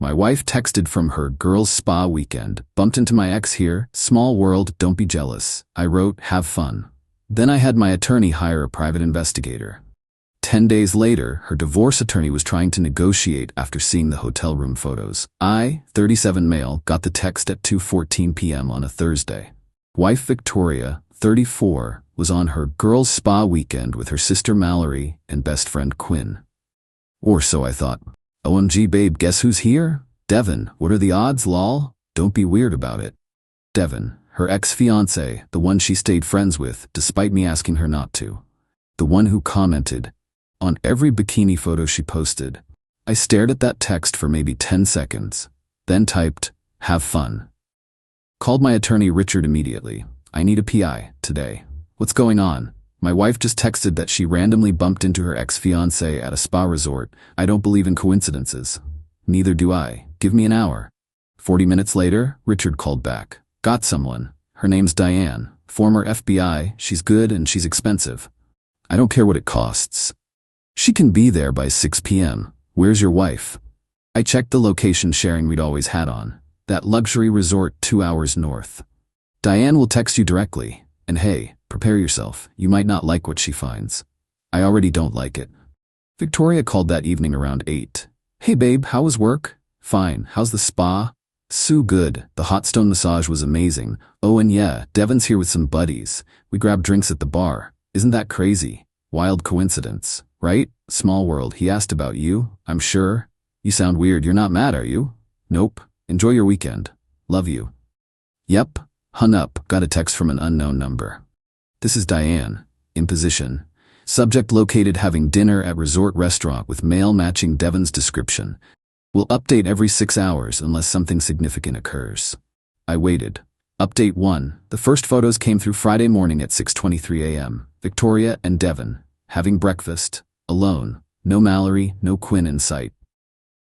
My wife texted from her girls' spa weekend. Bumped into my ex here. Small world, don't be jealous. I wrote, have fun. Then I had my attorney hire a private investigator. 10 days later, her divorce attorney was trying to negotiate after seeing the hotel room photos. I, 37 male, got the text at 2:14 p.m. on a Thursday. Wife Victoria, 34, was on her girls' spa weekend with her sister Mallory and best friend Quinn. Or so I thought. OMG babe, guess who's here? Devin. What are the odds, lol? Don't be weird about it. Devin, her ex-fiancé, the one she stayed friends with, despite me asking her not to. The one who commented on every bikini photo she posted. I stared at that text for maybe 10 seconds, then typed, have fun. Called my attorney Richard immediately. I need a PI, today. What's going on? My wife just texted that she randomly bumped into her ex-fiancé at a spa resort. I don't believe in coincidences. Neither do I. Give me an hour. 40 minutes later, Richard called back. Got someone. Her name's Diane. Former FBI. She's good and she's expensive. I don't care what it costs. She can be there by 6 p.m. Where's your wife? I checked the location sharing we'd always had on. That luxury resort 2 hours north. Diane will text you directly. And hey, prepare yourself. You might not like what she finds. I already don't like it. Victoria called that evening around 8. Hey babe, how was work? Fine. How's the spa? So good. The hot stone massage was amazing. Oh and yeah, Devin's here with some buddies. We grabbed drinks at the bar. Isn't that crazy? Wild coincidence, right? Small world. He asked about you, I'm sure. You sound weird. You're not mad, are you? Nope. Enjoy your weekend. Love you. Yep. Hung up. Got a text from an unknown number. This is Diane. In position. Subject located having dinner at resort restaurant with male matching Devin's description. Will update every 6 hours unless something significant occurs. I waited. Update 1. The first photos came through Friday morning at 6:23 a.m. Victoria and Devin. Having breakfast. Alone. No Mallory, no Quinn in sight.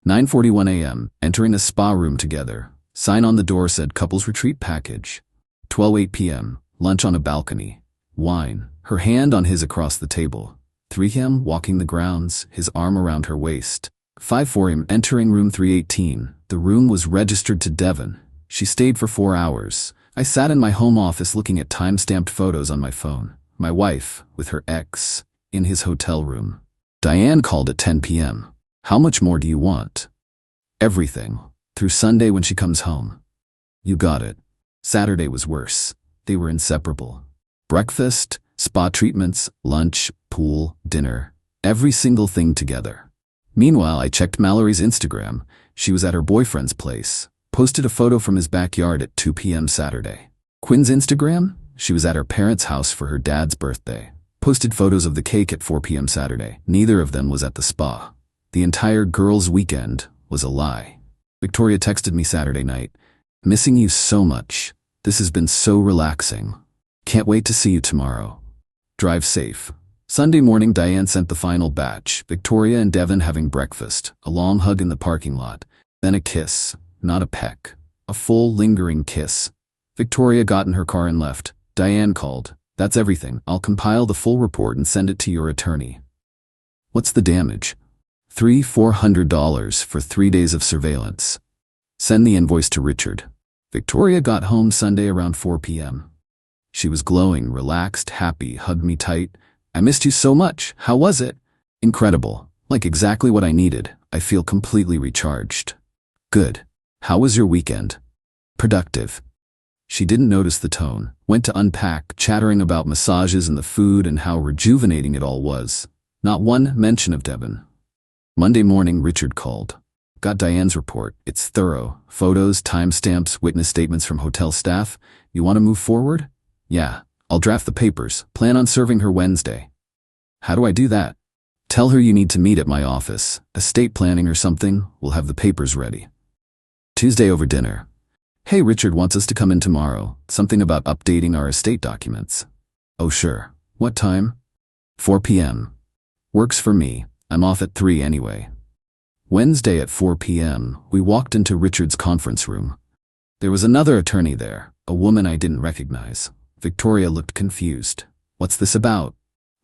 9:41 a.m. Entering a spa room together. Sign on the door said couples retreat package. 12:08 p.m. Lunch on a balcony. Wine. Her hand on his across the table. 3 p.m. Walking the grounds, his arm around her waist. 5:04 a.m. Entering room 318. The room was registered to Devin. She stayed for 4 hours. I sat in my home office looking at time-stamped photos on my phone. My wife, with her ex, in his hotel room. Diane called at 10 p.m. How much more do you want? Everything. Through Sunday when she comes home. You got it. Saturday was worse. They were inseparable. Breakfast, spa treatments, lunch, pool, dinner. Every single thing together. Meanwhile, I checked Mallory's Instagram. She was at her boyfriend's place. Posted a photo from his backyard at 2 p.m. Saturday. Quinn's Instagram? She was at her parents' house for her dad's birthday. Posted photos of the cake at 4 p.m. Saturday. Neither of them was at the spa. The entire girls' weekend was a lie. Victoria texted me Saturday night. Missing you so much. This has been so relaxing. Can't wait to see you tomorrow. Drive safe. Sunday morning, Diane sent the final batch. Victoria and Devin having breakfast. A long hug in the parking lot. Then a kiss. Not a peck. A full, lingering kiss. Victoria got in her car and left. Diane called. That's everything. I'll compile the full report and send it to your attorney. What's the damage? $400 for 3 days of surveillance. Send the invoice to Richard. Victoria got home Sunday around 4 p.m. She was glowing, relaxed, happy, hugged me tight. I missed you so much. How was it? Incredible. Like exactly what I needed. I feel completely recharged. Good. How was your weekend? Productive. She didn't notice the tone. Went to unpack, chattering about massages and the food and how rejuvenating it all was. Not one mention of Devin. Monday morning, Richard called. Got Diane's report. It's thorough. Photos, timestamps, witness statements from hotel staff. You want to move forward? Yeah. I'll draft the papers. Plan on serving her Wednesday. How do I do that? Tell her you need to meet at my office. Estate planning or something. We'll have the papers ready. Tuesday over dinner. Hey, Richard wants us to come in tomorrow. Something about updating our estate documents. Oh, sure. What time? 4 p.m. Works for me. I'm off at 3 anyway. Wednesday at 4 p.m., we walked into Richard's conference room. There was another attorney there, a woman I didn't recognize. Victoria looked confused. What's this about?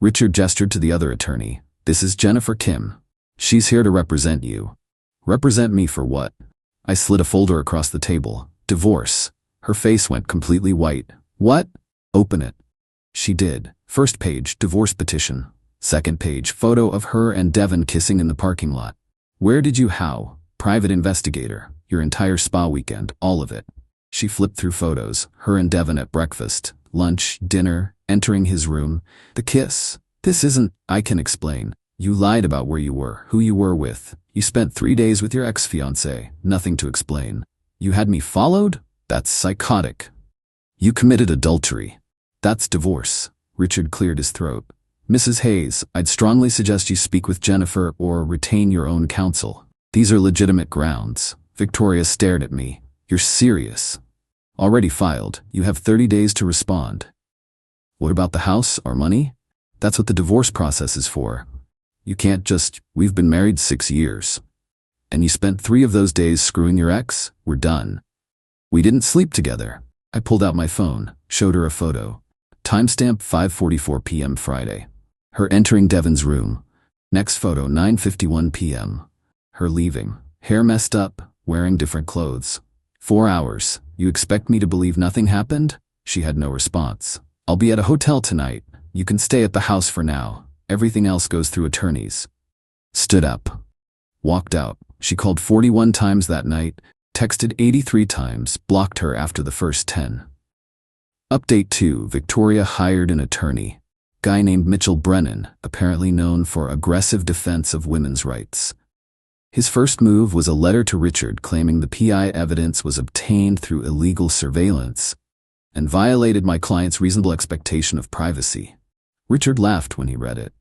Richard gestured to the other attorney. This is Jennifer Kim. She's here to represent you. Represent me for what? I slid a folder across the table. Divorce. Her face went completely white. What? Open it. She did. First page, divorce petition. Second page, photo of her and Devin kissing in the parking lot. Where did you how? Private investigator. Your entire spa weekend, all of it. She flipped through photos. Her and Devin at breakfast, lunch, dinner, entering his room. The kiss. This isn't, I can explain. You lied about where you were, who you were with. You spent 3 days with your ex-fiancé. Nothing to explain. You had me followed? That's psychotic. You committed adultery. That's divorce. Richard cleared his throat. Mrs. Hayes, I'd strongly suggest you speak with Jennifer or retain your own counsel. These are legitimate grounds. Victoria stared at me. You're serious. Already filed. You have 30 days to respond. What about the house or money? That's what the divorce process is for. You can't just, we've been married 6 years. And you spent 3 of those days screwing your ex? We're done. We didn't sleep together. I pulled out my phone, showed her a photo. Timestamp 5:44 p.m. Friday. Her entering Devin's room. Next photo 9:51 p.m. Her leaving. Hair messed up, wearing different clothes. 4 hours. You expect me to believe nothing happened? She had no response. I'll be at a hotel tonight. You can stay at the house for now. Everything else goes through attorneys. Stood up. Walked out. She called 41 times that night, texted 83 times, blocked her after the first 10. Update 2. Victoria hired an attorney. Guy named Mitchell Brennan, apparently known for aggressive defense of women's rights. His first move was a letter to Richard claiming the PI evidence was obtained through illegal surveillance and violated my client's reasonable expectation of privacy. Richard laughed when he read it.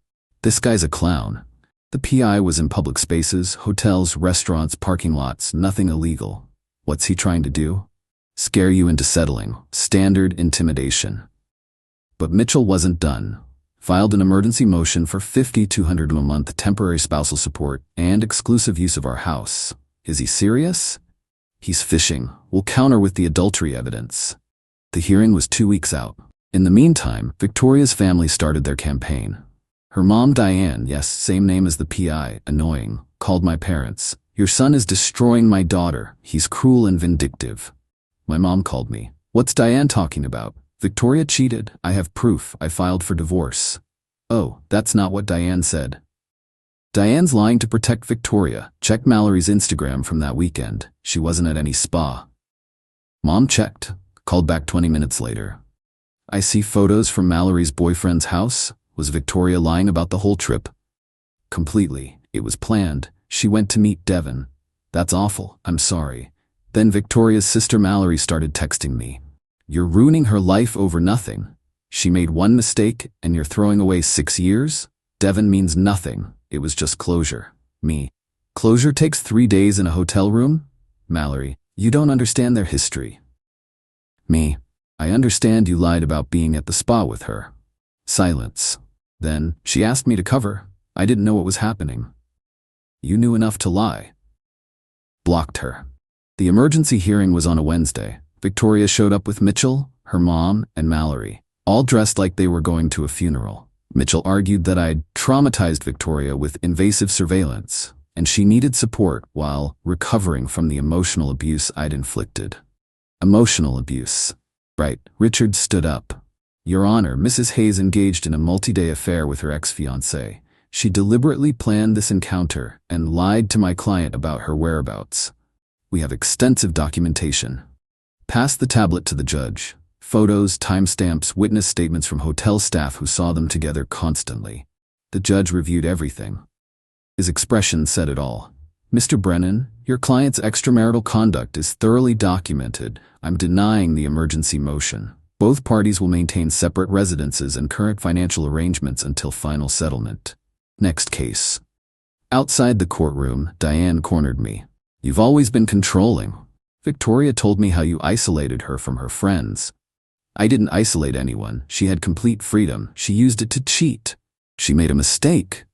This guy's a clown. The PI was in public spaces, hotels, restaurants, parking lots, nothing illegal. What's he trying to do? Scare you into settling. Standard intimidation. But Mitchell wasn't done. Filed an emergency motion for $5,200 a month temporary spousal support and exclusive use of our house. Is he serious? He's fishing. We'll counter with the adultery evidence. The hearing was 2 weeks out. In the meantime, Victoria's family started their campaign. Her mom, Diane, yes, same name as the PI, annoying, called my parents. Your son is destroying my daughter. He's cruel and vindictive. My mom called me. What's Diane talking about? Victoria cheated. I have proof. I filed for divorce. Oh, that's not what Diane said. Diane's lying to protect Victoria. Check Mallory's Instagram from that weekend. She wasn't at any spa. Mom checked. Called back 20 minutes later. I see photos from Mallory's boyfriend's house. Was Victoria lying about the whole trip? Completely. It was planned. She went to meet Devin. That's awful. I'm sorry. Then Victoria's sister Mallory started texting me. You're ruining her life over nothing. She made one mistake and you're throwing away 6 years? Devin means nothing. It was just closure. Me. Closure takes 3 days in a hotel room? Mallory. You don't understand their history. Me. I understand you lied about being at the spa with her. Silence. Then, she asked me to cover. I didn't know what was happening. You knew enough to lie. Blocked her. The emergency hearing was on a Wednesday. Victoria showed up with Mitchell, her mom, and Mallory, all dressed like they were going to a funeral. Mitchell argued that I'd traumatized Victoria with invasive surveillance, and she needed support while recovering from the emotional abuse I'd inflicted. Emotional abuse. Right. Richard stood up. Your Honor, Mrs. Hayes engaged in a multi-day affair with her ex-fiancé. She deliberately planned this encounter and lied to my client about her whereabouts. We have extensive documentation. Pass the tablet to the judge. Photos, timestamps, witness statements from hotel staff who saw them together constantly. The judge reviewed everything. His expression said it all. Mr. Brennan, your client's extramarital conduct is thoroughly documented. I'm denying the emergency motion. Both parties will maintain separate residences and current financial arrangements until final settlement. Next case. Outside the courtroom, Diane cornered me. You've always been controlling. Victoria told me how you isolated her from her friends. I didn't isolate anyone. She had complete freedom. She used it to cheat. She made a mistake.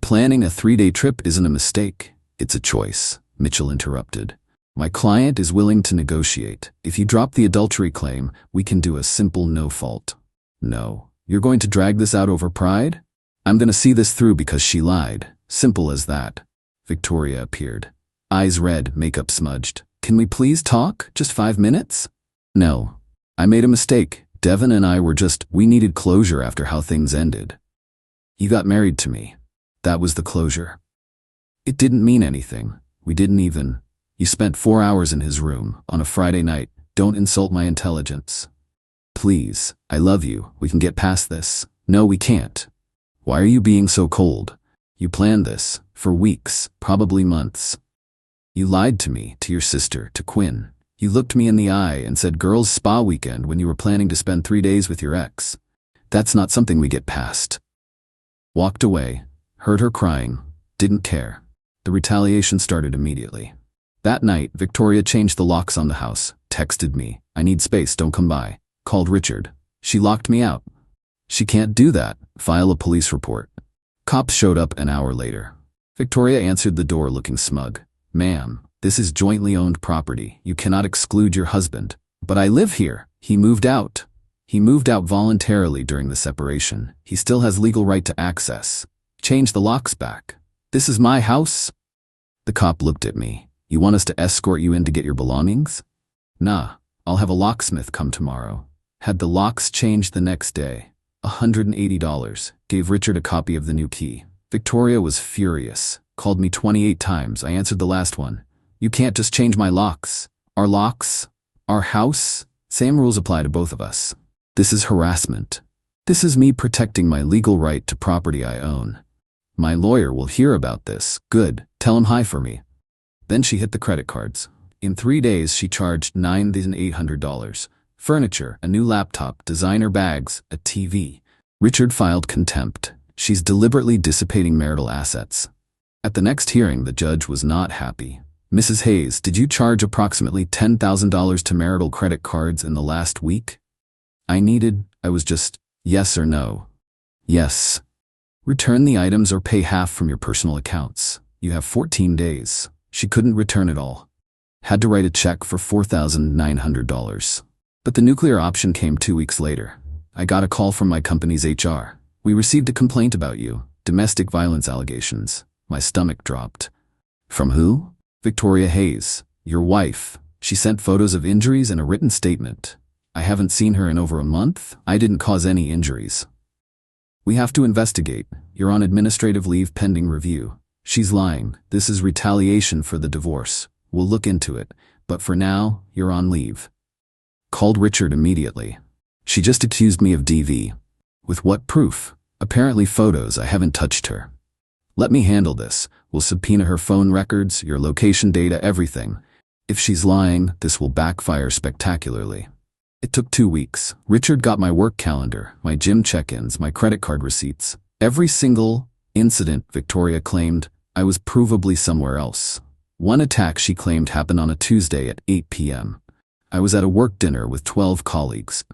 Planning a 3-day trip isn't a mistake. It's a choice, Mitchell interrupted. My client is willing to negotiate. If you drop the adultery claim, we can do a simple no fault. No. You're going to drag this out over pride? I'm going to see this through because she lied. Simple as that. Victoria appeared. eyes red, makeup smudged. Can we please talk? Just 5 minutes? No. I made a mistake. Devin and I we needed closure after how things ended. You got married to me. That was the closure. It didn't mean anything. You spent 4 hours in his room on a Friday night. Don't insult my intelligence. Please, I love you. We can get past this. No, we can't. Why are you being so cold? You planned this for weeks, probably months. You lied to me, to your sister, to Quinn. You looked me in the eye and said girls' spa weekend when you were planning to spend 3 days with your ex. That's not something we get past. Walked away, heard her crying, didn't care. The retaliation started immediately. That night, Victoria changed the locks on the house, texted me, I need space, don't come by. Called Richard. She locked me out. She can't do that. File a police report. Cops showed up an hour later. Victoria answered the door looking smug. Ma'am, this is jointly owned property. You cannot exclude your husband. But I live here. He moved out. He moved out voluntarily during the separation. He still has legal right to access. Change the locks back. This is my house. The cop looked at me. You want us to escort you in to get your belongings? Nah, I'll have a locksmith come tomorrow. Had the locks changed the next day. $180. Gave Richard a copy of the new key. Victoria was furious. Called me 28 times. I answered the last one. You can't just change my locks. Our locks? Our house? Same rules apply to both of us. This is harassment. This is me protecting my legal right to property I own. My lawyer will hear about this. Good. Tell him hi for me. Then she hit the credit cards. In 3 days, she charged $9,800. Furniture, a new laptop, designer bags, a TV. Richard filed contempt. She's deliberately dissipating marital assets. At the next hearing, the judge was not happy. Mrs. Hayes, did you charge approximately $10,000 to marital credit cards in the last week? I was just, yes or no. Yes. Return the items or pay half from your personal accounts. You have 14 days. She couldn't return it all. Had to write a check for $4,900. But the nuclear option came 2 weeks later. I got a call from my company's HR. We received a complaint about you. Domestic violence allegations. My stomach dropped. From who? Victoria Hayes, your wife. She sent photos of injuries and a written statement. I haven't seen her in over a month. I didn't cause any injuries. We have to investigate. You're on administrative leave pending review. She's lying. This is retaliation for the divorce. We'll look into it. But for now, you're on leave. Called Richard immediately. She just accused me of DV. With what proof? Apparently photos. I haven't touched her. Let me handle this. We'll subpoena her phone records, your location data, everything. If she's lying, this will backfire spectacularly. It took 2 weeks. Richard got my work calendar, my gym check-ins, my credit card receipts. Every single incident, Victoria claimed, I was provably somewhere else. One attack she claimed happened on a Tuesday at 8 p.m. I was at a work dinner with 12 colleagues.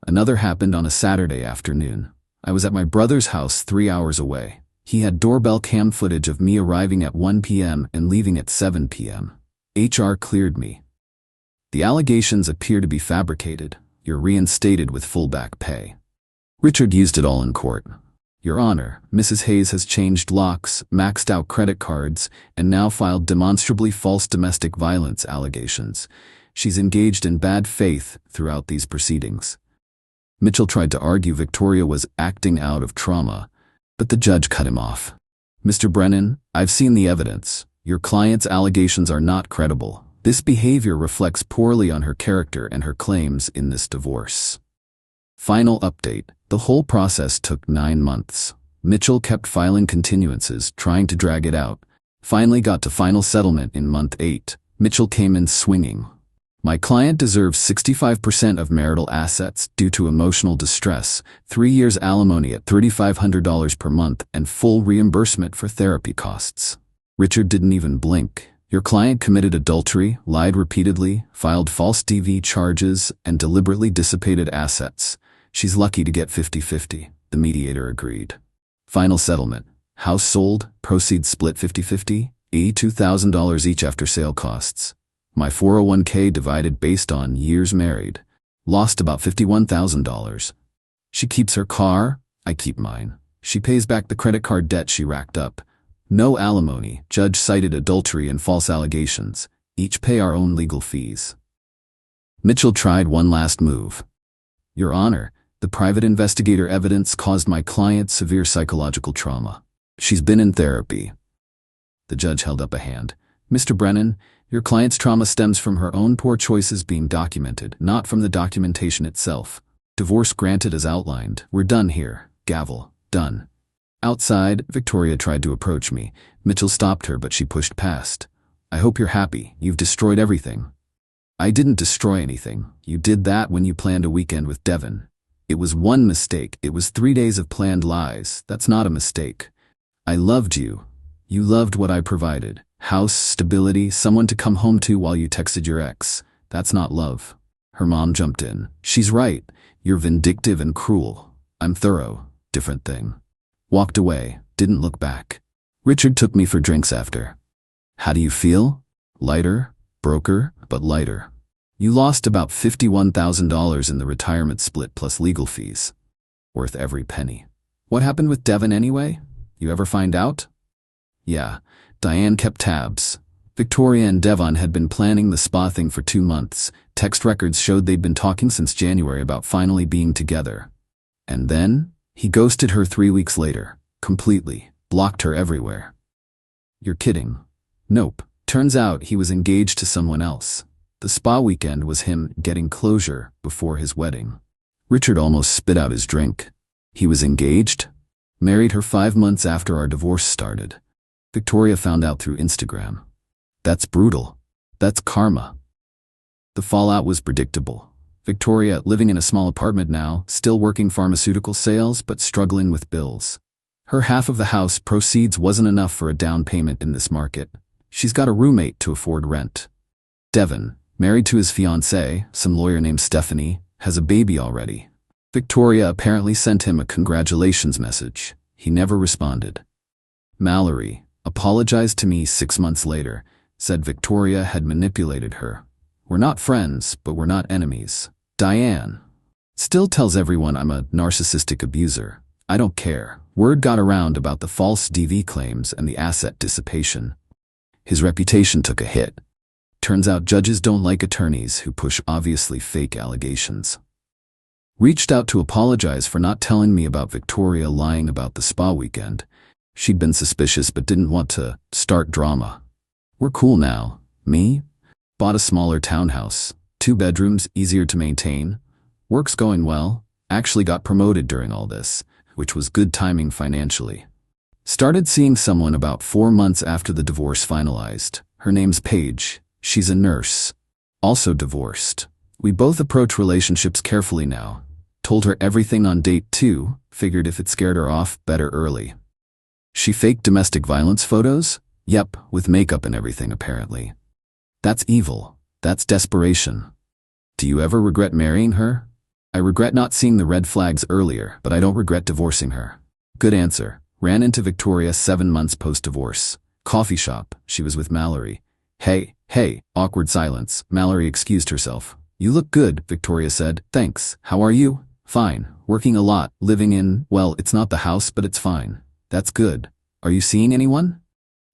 Another happened on a Saturday afternoon. I was at my brother's house 3 hours away. He had doorbell cam footage of me arriving at 1 p.m. and leaving at 7 p.m. HR cleared me. The allegations appear to be fabricated. You're reinstated with full back pay. Richard used it all in court. Your Honor, Mrs. Hayes has changed locks, maxed out credit cards, and now filed demonstrably false domestic violence allegations. She's engaged in bad faith throughout these proceedings. Mitchell tried to argue Victoria was acting out of trauma, but the judge cut him off. Mr. Brennan, I've seen the evidence. Your client's allegations are not credible. This behavior reflects poorly on her character and her claims in this divorce. Final update. The whole process took 9 months. Mitchell kept filing continuances, trying to drag it out. Finally got to final settlement in month 8. Mitchell came in swinging. My client deserves 65% of marital assets due to emotional distress, 3 years alimony at $3,500 per month, and full reimbursement for therapy costs. Richard didn't even blink. Your client committed adultery, lied repeatedly, filed false DV charges, and deliberately dissipated assets. She's lucky to get 50-50. The mediator agreed. Final settlement. House sold, proceeds split 50-50, $82,000 each after sale costs. My 401k divided based on years married. Lost about $51,000. She keeps her car, I keep mine. She pays back the credit card debt she racked up. No alimony. Judge cited adultery and false allegations. Each pay our own legal fees. Mitchell tried one last move. Your Honor, the private investigator evidence caused my client severe psychological trauma. She's been in therapy. The judge held up a hand. Mr. Brennan, your client's trauma stems from her own poor choices being documented, not from the documentation itself. Divorce granted as outlined. We're done here. Gavel. Done. Outside, Victoria tried to approach me. Mitchell stopped her, but she pushed past. I hope you're happy. You've destroyed everything. I didn't destroy anything. You did that when you planned a weekend with Devon. It was one mistake. It was 3 days of planned lies. That's not a mistake. I loved you. You loved what I provided. House, stability, someone to come home to while you texted your ex. That's not love. Her mom jumped in. She's right. You're vindictive and cruel. I'm thorough. Different thing. Walked away. Didn't look back. Richard took me for drinks after. How do you feel? Lighter? Broker, but lighter. You lost about $51,000 in the retirement split plus legal fees. Worth every penny. What happened with Devon anyway? You ever find out? Yeah, Diane kept tabs. Victoria and Devon had been planning the spa thing for 2 months. Text records showed they'd been talking since January about finally being together. And then, he ghosted her 3 weeks later. Completely. Blocked her everywhere. You're kidding. Nope. Turns out he was engaged to someone else. The spa weekend was him getting closure before his wedding. Richard almost spit out his drink. He was engaged? Married her 5 months after our divorce started. Victoria found out through Instagram. That's brutal. That's karma. The fallout was predictable. Victoria, living in a small apartment now, still working pharmaceutical sales but struggling with bills. Her half of the house proceeds wasn't enough for a down payment in this market. She's got a roommate to afford rent. Devon, married to his fiancée, some lawyer named Stephanie, has a baby already. Victoria apparently sent him a congratulations message. He never responded. Mallory apologized to me 6 months later, said Victoria had manipulated her. We're not friends, but we're not enemies. Diane still tells everyone I'm a narcissistic abuser. I don't care. Word got around about the false DV claims and the asset dissipation. His reputation took a hit. Turns out judges don't like attorneys who push obviously fake allegations. Reached out to apologize for not telling me about Victoria lying about the spa weekend. She'd been suspicious but didn't want to start drama. We're cool now. Me? Bought a smaller townhouse. 2 bedrooms, easier to maintain. Work's going well. Actually got promoted during all this, which was good timing financially. Started seeing someone about 4 months after the divorce finalized. Her name's Paige. She's a nurse. Also divorced. We both approach relationships carefully now. Told her everything on date 2, figured if it scared her off, better early. She faked domestic violence photos? Yep, with makeup and everything apparently. That's evil. That's desperation. Do you ever regret marrying her? I regret not seeing the red flags earlier, but I don't regret divorcing her. Good answer. Ran into Victoria 7 months post-divorce. Coffee shop. She was with Mallory. Hey, awkward silence. Mallory excused herself. You look good, Victoria said. Thanks. How are you? Fine. Working a lot. Living in, well, it's not the house, but it's fine. That's good. Are you seeing anyone?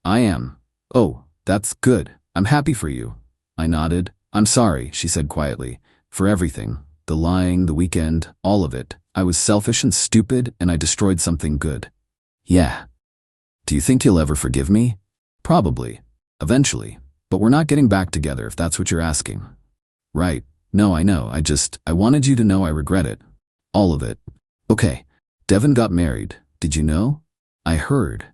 I am. Oh, that's good. I'm happy for you. I nodded. I'm sorry, she said quietly. For everything. The lying, the weekend, all of it. I was selfish and stupid, and I destroyed something good. Yeah. Do you think you'll ever forgive me? Probably. Eventually. But we're not getting back together if that's what you're asking. Right. No, I know. I wanted you to know I regret it. All of it. Okay. Devon got married. Did you know? I heard.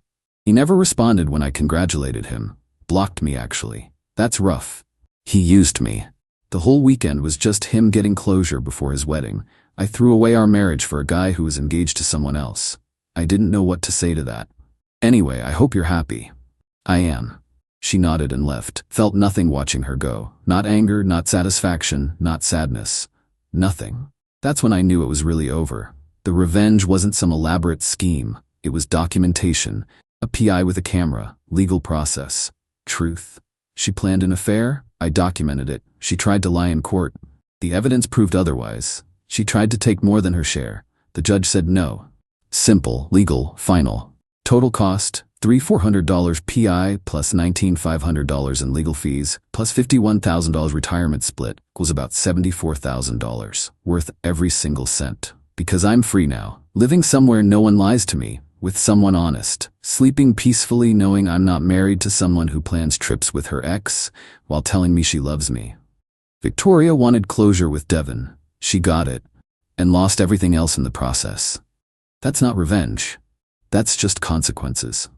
He never responded when I congratulated him. Blocked me, actually. That's rough. He used me. The whole weekend was just him getting closure before his wedding. I threw away our marriage for a guy who was engaged to someone else. I didn't know what to say to that. Anyway, I hope you're happy. I am. She nodded and left. Felt nothing watching her go. Not anger, not satisfaction, not sadness. Nothing. That's when I knew it was really over. The revenge wasn't some elaborate scheme. It was documentation. A PI with a camera. Legal process. Truth. She planned an affair. I documented it. She tried to lie in court. The evidence proved otherwise. She tried to take more than her share. The judge said no. Simple, legal, final. Total cost, $3,400 PI plus $19,500 in legal fees plus $51,000 retirement split equals about $74,000, worth every single cent. Because I'm free now, living somewhere no one lies to me, with someone honest, sleeping peacefully knowing I'm not married to someone who plans trips with her ex while telling me she loves me. Victoria wanted closure with Devon. She got it, and lost everything else in the process. That's not revenge. That's just consequences.